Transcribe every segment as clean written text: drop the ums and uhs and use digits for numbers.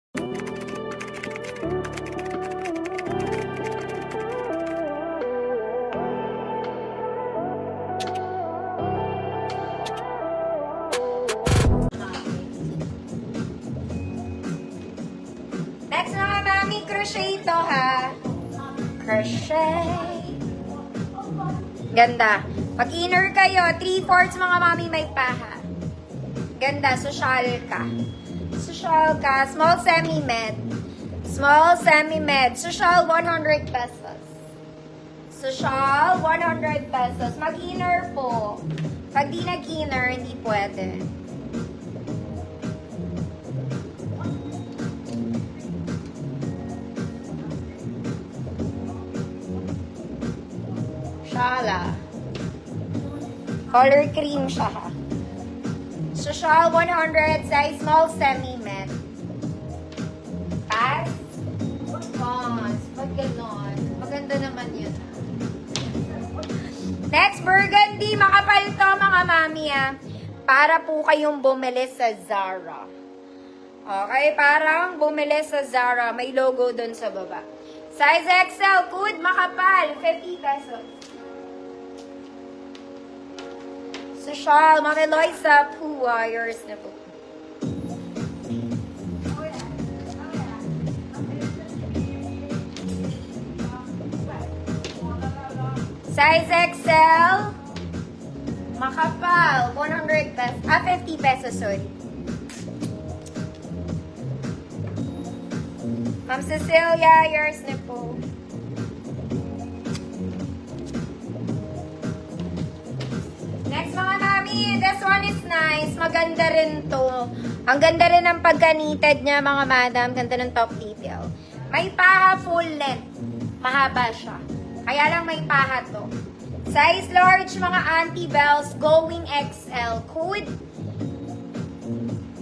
Next mga mami, crochet ito ha. Crochet. Ganda. Pag inner kayo, 3/4 mga mami may paha. Ganda, social ka. Social ka, small semi-med. Small semi-med. Social, 100 pesos. Social, 100 pesos. Mag-inner po. Pag di nag-inner, hindi pwede. Shala. Color cream siya ha. Social 100, size small semi-met. Pass. Pause. Pag ganon. Maganda naman yun. Next, burgundy. Makapal to mga mami ha. Para po kayong bumili sa Zara. Okay, parang bumili sa Zara. May logo dun sa baba. Size XL, good, makapal. 50 pesos. Social, Mami Loisa, Poo Wires na po. Size XL, makapal, 100 pesos, 50 pesos, sorry. Ma'am Cecilia, yours na po. Next mga mami, this one is nice. Maganda rin to. Ang ganda rin ng pagka-knitted niya mga madam. Ganda ng top detail. May paha full length. Mahaba siya. Kaya lang may paha to. Size large mga anti-bells. Going XL. Code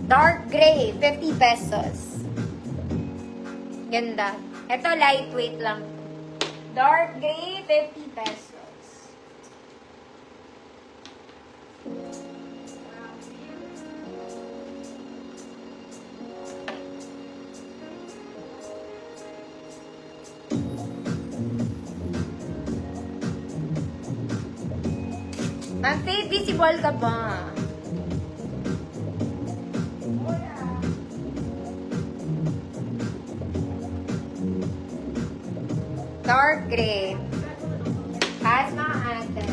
dark gray. 50 pesos. Ganda. Ito lightweight lang. Dark gray. 50 pesos. Ma'am Faith, visible ka ba? Dark gray. Pass mga ate.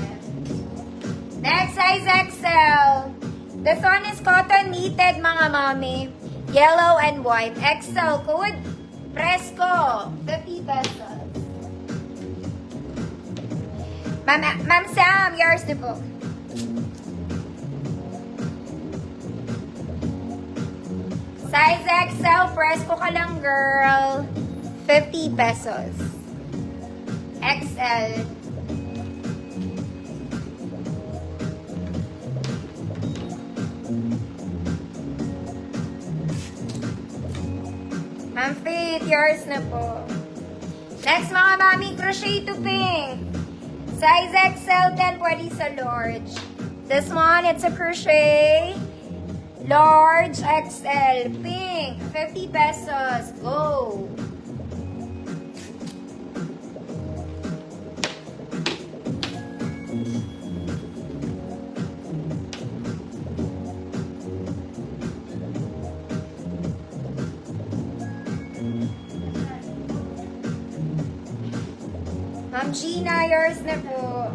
Next, size XL. This one is cotton knitted mga mami. Yellow and white. XL code. Fresco. 50 pesos. Ma'am Sam, yours na po. Size XL, Fresco ka lang, girl. 50 pesos. XL. Ma'am Faith, yours na po. Next mga mami, crochet to pink. Size XL, 10, pwede sa large. This one, it's a crochet. Large XL, pink, 50 pesos. Go! Ma'am Gina, yours na po.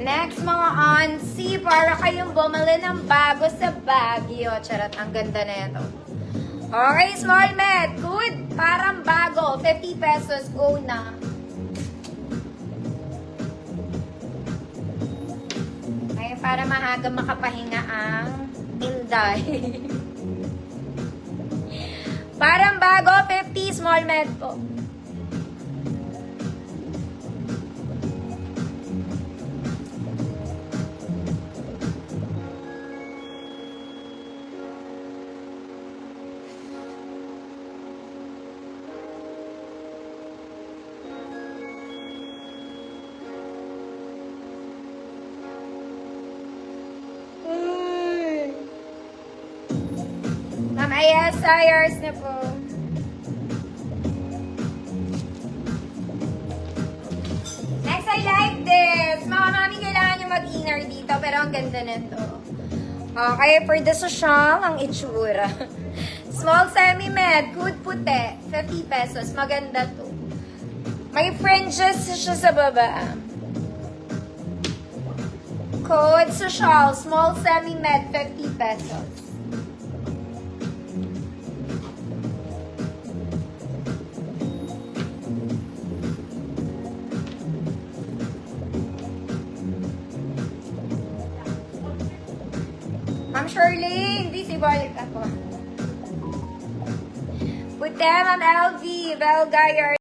Next, mga auntie, para kayong bumili ng bago sa Baguio. Charot, ang ganda na ito. Okay, small med. Good. Parang bago. 50 pesos. Go na. Okay, para mahaga makapahinga ang Inday. Parang bago, 50, small med po. Yes, sayers na po. Next, I like this. Mga mami, kailangan nyo mag-inner dito, pero ang ganda nito. Okay, for the social, ang itsura. Small semi-med, good puti, 50 pesos. Maganda to. May fringes siya sa baba. Code social, small semi-med, 50 pesos. Ma'am Shirley, invisible ako. Puti, Ma'am LV, Belgayer.